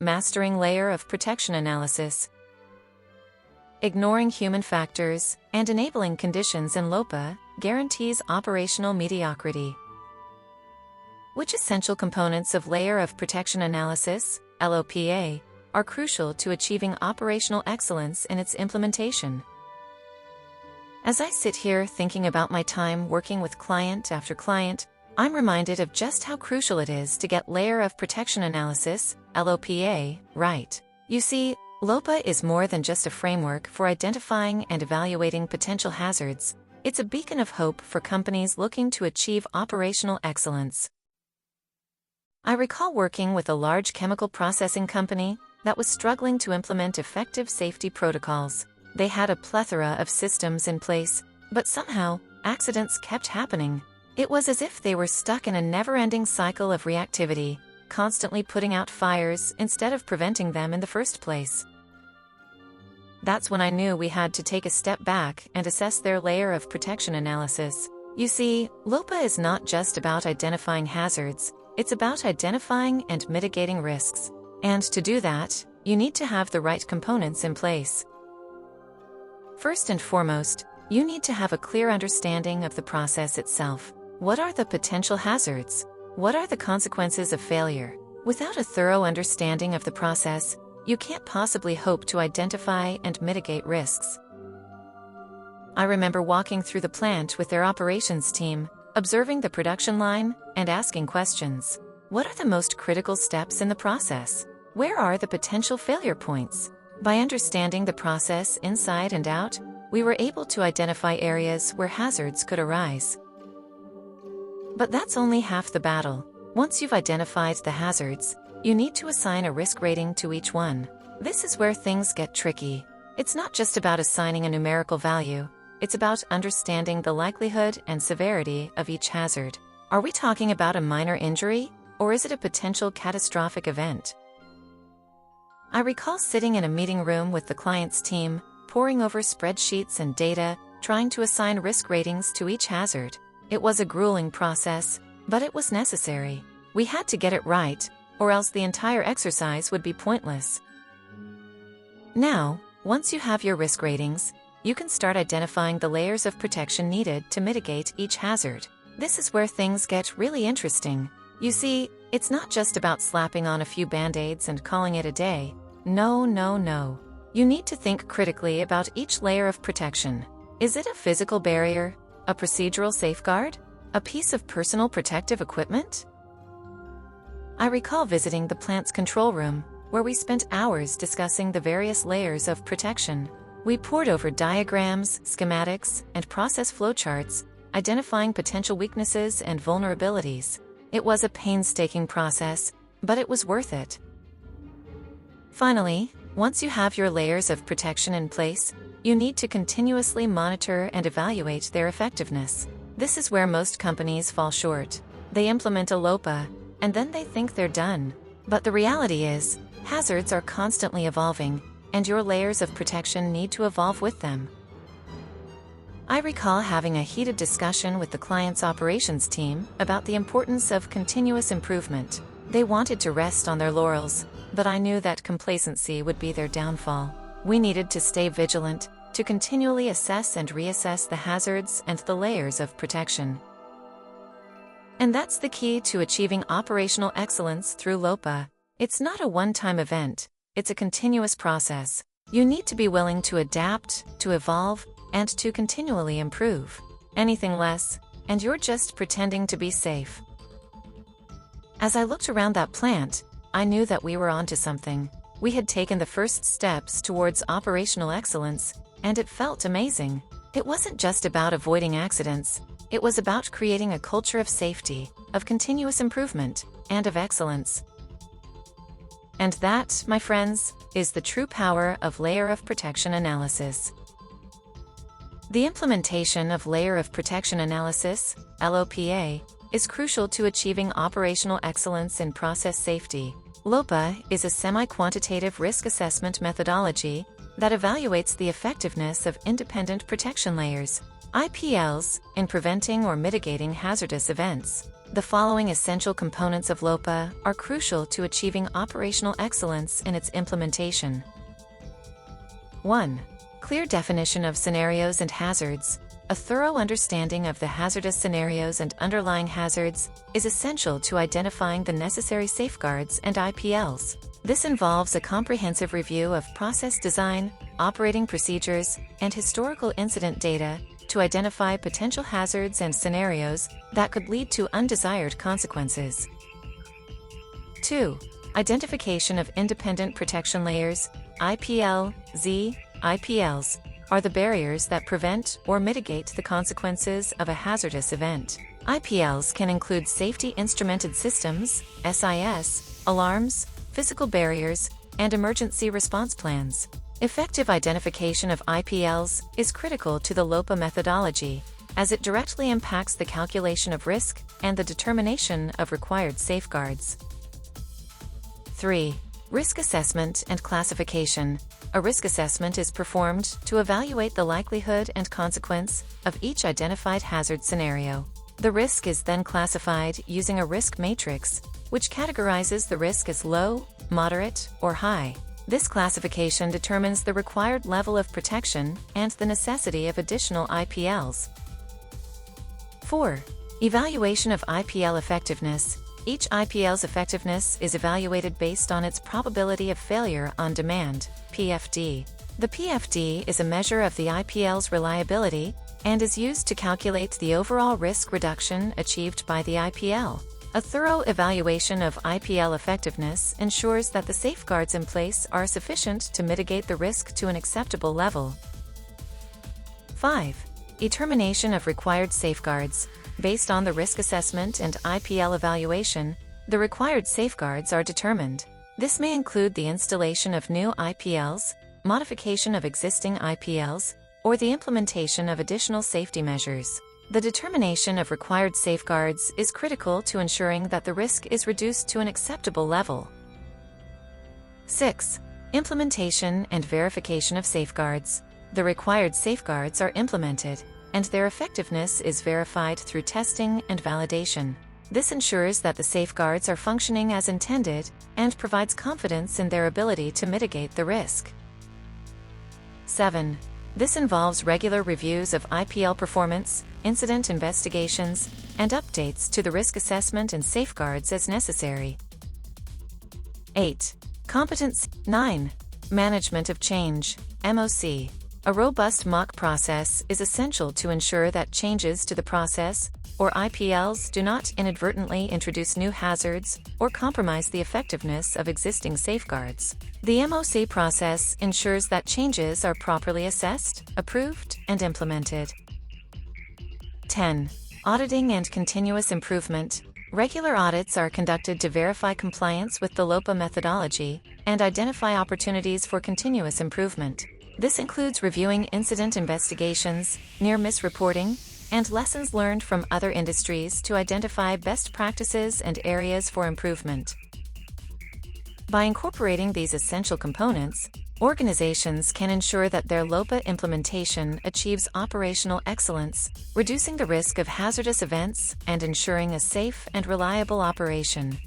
mastering layer of protection analysis. Ignoring human factors and enabling conditions in LOPA guarantees operational mediocrity. Which essential components of layer of protection analysis, LOPA, are crucial to achieving operational excellence in its implementation? As I sit here thinking about my time working with client after client, I'm reminded of just how crucial it is to get layer of protection analysis, LOPA, right. You see, LOPA is more than just a framework for identifying and evaluating potential hazards. It's a beacon of hope for companies looking to achieve operational excellence. I recall working with a large chemical processing company that was struggling to implement effective safety protocols. They had a plethora of systems in place, but somehow, accidents kept happening. It was as if they were stuck in a never-ending cycle of reactivity, constantly putting out fires instead of preventing them in the first place. That's when I knew we had to take a step back and assess their layer of protection analysis. You see, LOPA is not just about identifying hazards, it's about identifying and mitigating risks. And to do that, you need to have the right components in place. First and foremost, you need to have a clear understanding of the process itself. What are the potential hazards? What are the consequences of failure? Without a thorough understanding of the process, you can't possibly hope to identify and mitigate risks. I remember walking through the plant with their operations team, observing the production line, and asking questions. What are the most critical steps in the process? Where are the potential failure points? By understanding the process inside and out, we were able to identify areas where hazards could arise. But that's only half the battle. Once you've identified the hazards, you need to assign a risk rating to each one. This is where things get tricky. It's not just about assigning a numerical value, it's about understanding the likelihood and severity of each hazard. Are we talking about a minor injury, or is it a potential catastrophic event? I recall sitting in a meeting room with the client's team, poring over spreadsheets and data, trying to assign risk ratings to each hazard. It was a grueling process, but it was necessary. We had to get it right, or else the entire exercise would be pointless. Now, once you have your risk ratings, you can start identifying the layers of protection needed to mitigate each hazard. This is where things get really interesting. You see, it's not just about slapping on a few band-aids and calling it a day. No. You need to think critically about each layer of protection. Is it a physical barrier? A procedural safeguard? A piece of personal protective equipment? I recall visiting the plant's control room, where we spent hours discussing the various layers of protection. We pored over diagrams, schematics, and process flowcharts, identifying potential weaknesses and vulnerabilities. It was a painstaking process, but it was worth it. Finally, once you have your layers of protection in place, you need to continuously monitor and evaluate their effectiveness. This is where most companies fall short. They implement a LOPA, and then they think they're done. But the reality is, hazards are constantly evolving, and your layers of protection need to evolve with them. I recall having a heated discussion with the client's operations team about the importance of continuous improvement. They wanted to rest on their laurels, but I knew that complacency would be their downfall. We needed to stay vigilant, to continually assess and reassess the hazards and the layers of protection. And that's the key to achieving operational excellence through LOPA. It's not a one-time event, it's a continuous process. You need to be willing to adapt, to evolve, and to continually improve. Anything less, and you're just pretending to be safe. As I looked around that plant, I knew that we were onto something. We had taken the first steps towards operational excellence, and it felt amazing. It wasn't just about avoiding accidents, it was about creating a culture of safety, of continuous improvement, and of excellence. And that, my friends, is the true power of layer of protection analysis. The implementation of layer of protection analysis, LOPA, is crucial to achieving operational excellence in process safety. LOPA is a semi-quantitative risk assessment methodology that evaluates the effectiveness of independent protection layers, IPLs, in preventing or mitigating hazardous events. The following essential components of LOPA are crucial to achieving operational excellence in its implementation. 1. Clear definition of scenarios and hazards. A thorough understanding of the hazardous scenarios and underlying hazards is essential to identifying the necessary safeguards and IPLs. This involves a comprehensive review of process design, operating procedures, and historical incident data to identify potential hazards and scenarios that could lead to undesired consequences. 2. Identification of independent protection layers. IPLs are the barriers that prevent or mitigate the consequences of a hazardous event. IPLs can include safety instrumented systems, SIS, alarms, physical barriers, and emergency response plans. Effective identification of IPLs is critical to the LOPA methodology, as it directly impacts the calculation of risk and the determination of required safeguards. 3. Risk assessment and classification. A risk assessment is performed to evaluate the likelihood and consequence of each identified hazard scenario. The risk is then classified using a risk matrix, which categorizes the risk as low, moderate, or high. This classification determines the required level of protection and the necessity of additional IPLs. 4. Evaluation of IPL effectiveness. Each IPL's effectiveness is evaluated based on its probability of failure on demand, PFD. The PFD is a measure of the IPL's reliability and is used to calculate the overall risk reduction achieved by the IPL. A thorough evaluation of IPL effectiveness ensures that the safeguards in place are sufficient to mitigate the risk to an acceptable level. 5. Determination of required safeguards. Based on the risk assessment and IPL evaluation, the required safeguards are determined. This may include the installation of new IPLs, modification of existing IPLs, or the implementation of additional safety measures. The determination of required safeguards is critical to ensuring that the risk is reduced to an acceptable level. 6. Implementation and verification of safeguards. The required safeguards are implemented, and their effectiveness is verified through testing and validation. This ensures that the safeguards are functioning as intended and provides confidence in their ability to mitigate the risk. 7. This involves regular reviews of IPL performance, incident investigations, and updates to the risk assessment and safeguards as necessary. 8. Competency. 9. Management of change, MOC. A robust mock process is essential to ensure that changes to the process, or IPLs, do not inadvertently introduce new hazards or compromise the effectiveness of existing safeguards. The MOC process ensures that changes are properly assessed, approved, and implemented. 10. Auditing and continuous improvement. Regular audits are conducted to verify compliance with the LOPA methodology and identify opportunities for continuous improvement. This includes reviewing incident investigations, near-miss reporting, and lessons learned from other industries to identify best practices and areas for improvement. By incorporating these essential components, organizations can ensure that their LOPA implementation achieves operational excellence, reducing the risk of hazardous events and ensuring a safe and reliable operation.